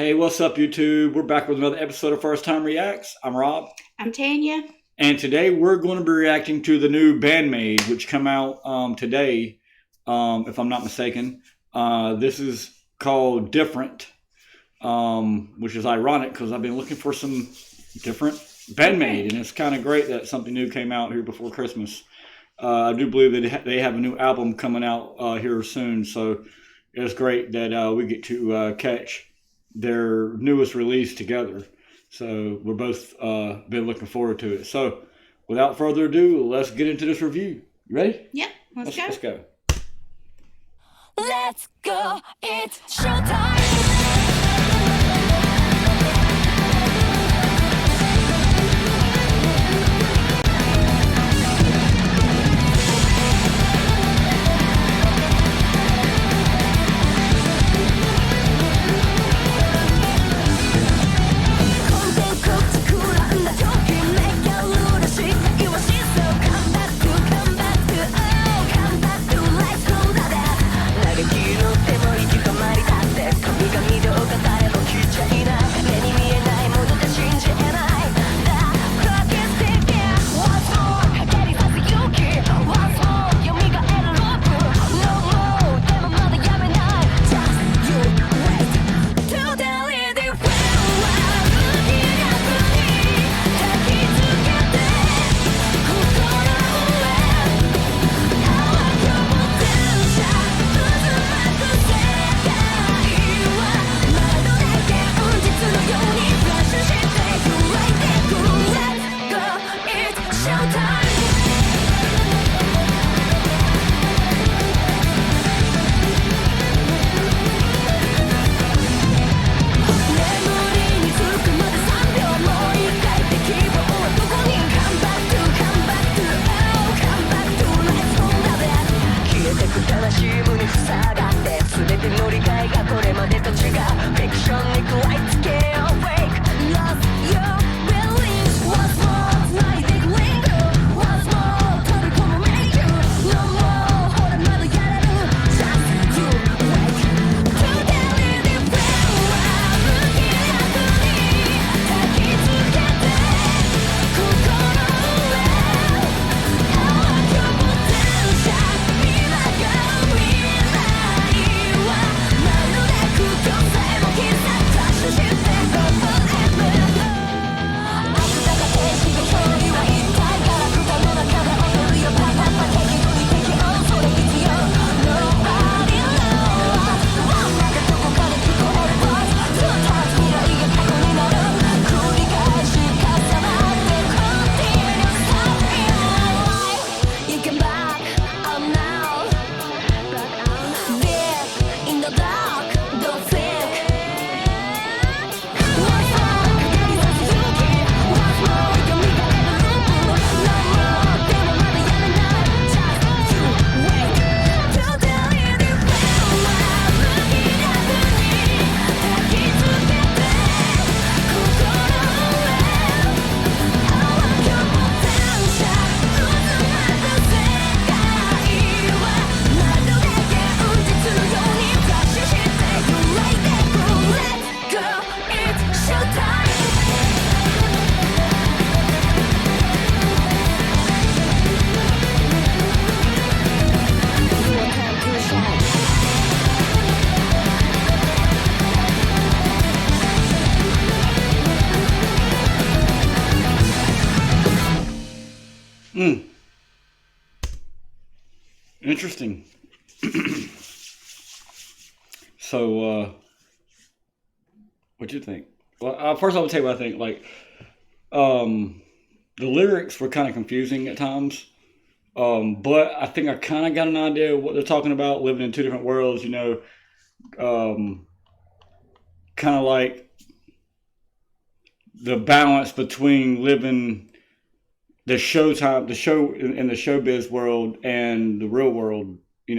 Hey, what's up, YouTube? We're back with another episode of First Time Reacts. I'm Rob. I'm Tanya. And today we're going to be reacting to the new Band-Maid, which come out today, if I'm not mistaken. This is called Different, which is ironic because I've been looking for some different Band-Maid, and it's kind of great that something new came out here before Christmas. I do believe that they have a new album coming out here soon, so it's great that we get to catch their newest release together. So we're both been looking forward to it. So without further ado, let's get into this review. You ready? Yep, let's go. Let's go. Let's go, it's showtime. Interesting. So, what'd you think? Well, first I'll tell you what I think. The lyrics were kind of confusing at times. But I think I kind of got an idea of what they're talking about, living in two different worlds, kind of like the balance between living the show in the showbiz world and the real world. I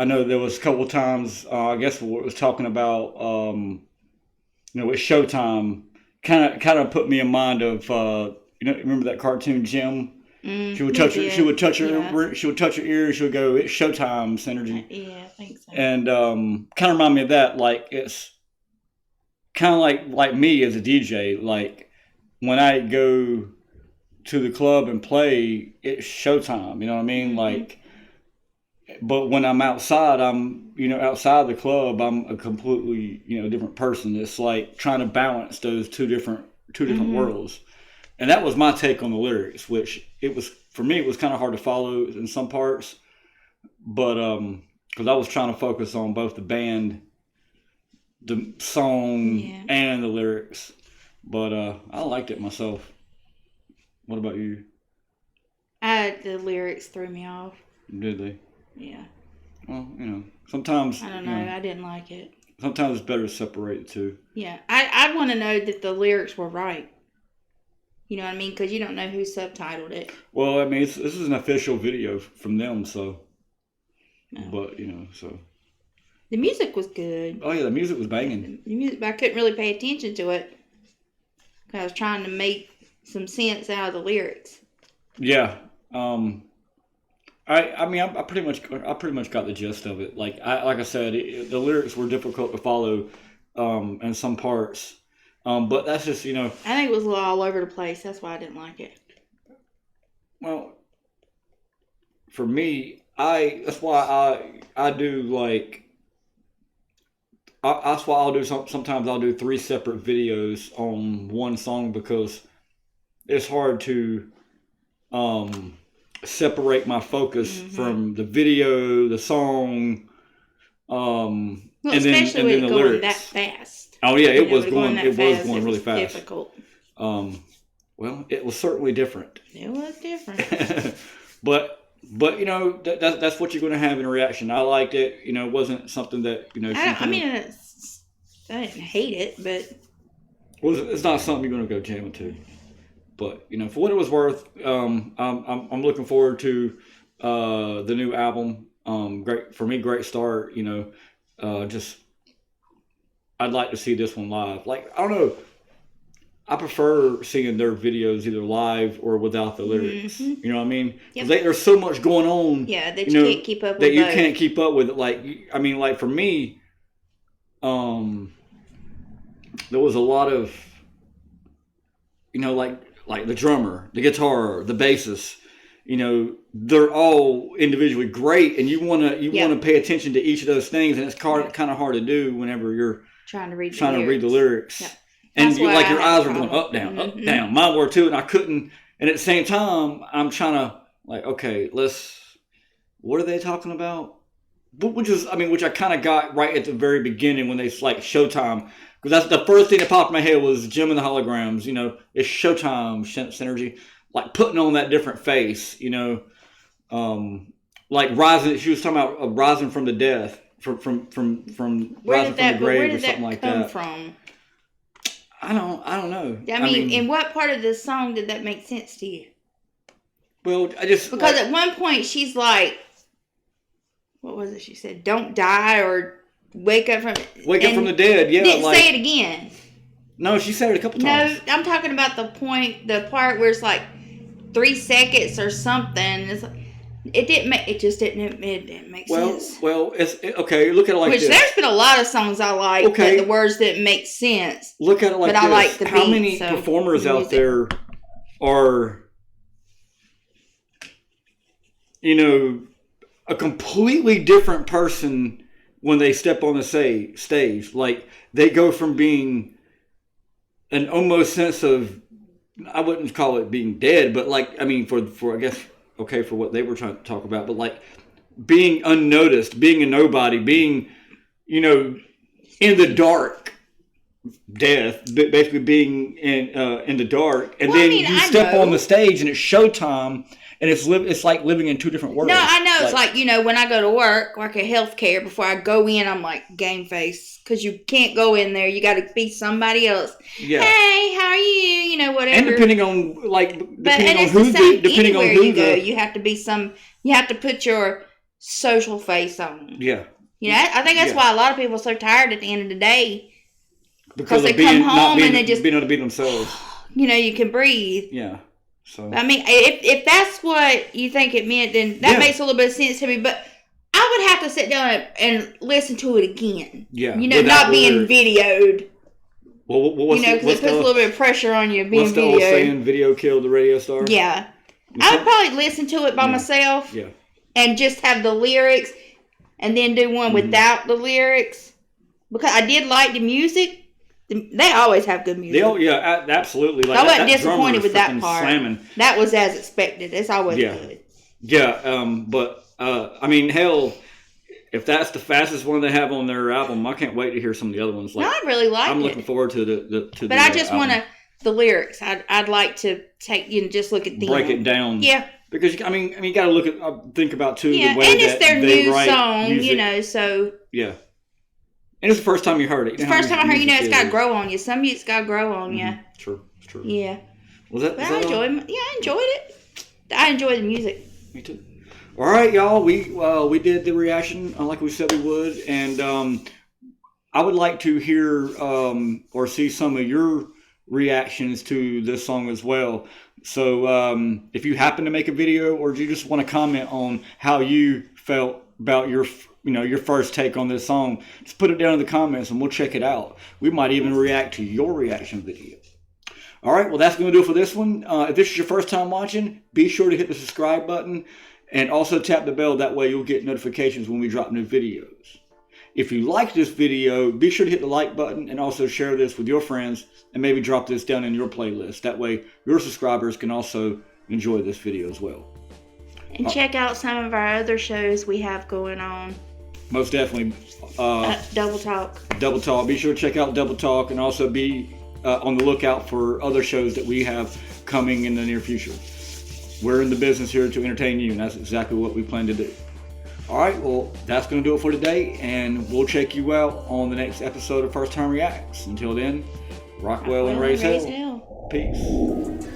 know there was a couple of times, I guess what it was talking about, with Showtime, kind of put me in mind of, remember that cartoon Jim? She would touch her. She would touch her. She would touch her ears. She would go, "It's showtime, Synergy." Yeah, I think so. And kind of remind me of that. Like it's kind of like me as a DJ. Like when I go to the club and play, it's showtime. You know what I mean? Like, but when I'm outside, outside the club, I'm a completely, different person. It's like trying to balance those two different worlds. And that was my take on the lyrics, which for me, it was kind of hard to follow in some parts. But, because I was trying to focus on both the band, the song, and the lyrics. But, I liked it myself. What about you? The lyrics threw me off. Did they? Yeah. Well, sometimes... I don't know. I didn't like it. Sometimes it's better to separate the two. Yeah. I want to know that the lyrics were right. You know what I mean? Because you don't know who subtitled it. Well, I mean, this is an official video from them, so... No. But, so... The music was good. Oh, yeah, the music was banging. The music, but I couldn't really pay attention to it. Because I was trying to make some sense out of the lyrics. Yeah. I pretty much got the gist of it. Like I said, the lyrics were difficult to follow in some parts. But that's just, I think it was a little all over the place. That's why I didn't like it. Well, for me, that's why I do like... That's why I'll do sometimes I'll do 3 separate videos on one song, because it's hard to separate my focus from the video, the song, and then the lyrics. That fast. Oh yeah, it was going really fast. Difficult. Well, it was certainly different. It was different. but that's what you're going to have in a reaction. I liked it. It wasn't something that I didn't hate it, but it's not something you're going to go jamming to. But for what it was worth, I'm looking forward to the new album. Great for me, great start. Just I'd like to see this one live. Like, I don't know, I prefer seeing their videos either live or without the lyrics. You know what I mean? Yep. There's so much going on. Yeah, that you can't keep up with. That you can't keep up with it. Like for me, there was a lot of, like the drummer, the guitar, the bassist. They're all individually great, and you want to pay attention to each of those things, and it's kind of hard to do whenever you're trying to read the lyrics. Yep. And your eyes are going up, down, up, down. Mine were too, and I couldn't. And at the same time, I'm trying to okay, what are they talking about? Which I kind of got right at the very beginning when they Showtime, because that's the first thing that popped in my head was Jim and the Holograms. It's Showtime synergy, like putting on that different face. Like rising. She was talking about rising from the death, from rising from the grave or something like that. Where did that come from? I don't know. I mean, in what part of the song did that make sense to you? Well, because at one point she's like, what was it? She said, "Don't die or wake up from the dead." Yeah, didn't say it again. No, she said it a couple times. No, I'm talking about the part where it's like 3 seconds or something. It's like, it didn't make sense. Well, it's okay. Look at it like this. There's been a lot of songs I like that the words didn't make sense. Look at it like this. I like the beat. How many performers out there are, a completely different person when they step on the stage? Like, they go from being an almost sense of, I wouldn't call it being dead, but for I guess, okay, for what they were trying to talk about, but being unnoticed, being a nobody, being, in the dark, death, basically being in the dark, and you step on the stage and it's showtime, and it's like living in two different worlds. No, I know. It's like, when I go to work at healthcare, before I go in, I'm like game face, because you can't go in there. You got to be somebody else. Yeah. Hey, how are you? Whatever. And depending on who you go, you have to be you have to put your social face on. Yeah. I think that's why a lot of people are so tired at the end of the day. Because they come home and they just being able to be themselves. You can breathe. Yeah. So if that's what you think it meant, then that makes a little bit of sense to me. But I would have to sit down and listen to it again. Yeah. Not being videoed. Well, what's because it puts a little bit of pressure on you being what's the video. old saying? Video killed the radio star. Yeah, I would probably listen to it by myself. Yeah. And just have the lyrics, and then do one without the lyrics, because I did like the music. They always have good music. Absolutely. Like, I wasn't that disappointed with that part. Slamming. That was as expected. It's always good. Yeah. But I mean, hell, if that's the fastest one they have on their album, I can't wait to hear some of the other ones. Like, no, I really like it. I'm looking forward to the. But I just want the lyrics. I'd like to take just look at them. Break it down. Yeah. Because I mean, you got to think about too the way and that it's their they new write song, music. So yeah. And it's the first time you heard it. It's the first time I heard, it's got to grow on you. Some music's got to grow on you. True. It's true. Yeah. But I enjoyed it. I enjoyed the music. Me too. All right, y'all. We did the reaction like we said we would, and I would like to hear or see some of your reactions to this song as well. So if you happen to make a video, or you just want to comment on how you felt about your first take on this song, just put it down in the comments and we'll check it out. We might even react to your reaction video. All right, well, that's going to do it for this one. If this is your first time watching, be sure to hit the subscribe button and also tap the bell. That way you'll get notifications when we drop new videos. If you like this video, be sure to hit the like button and also share this with your friends and maybe drop this down in your playlist. That way your subscribers can also enjoy this video as well. And check out some of our other shows we have going on. Most definitely. Double Talk. Double Talk. Be sure to check out Double Talk and also be on the lookout for other shows that we have coming in the near future. We're in the business here to entertain you, and that's exactly what we plan to do. All right, well, that's going to do it for today, and we'll check you out on the next episode of First Time Reacts. Until then, rock well and raise hell. Peace.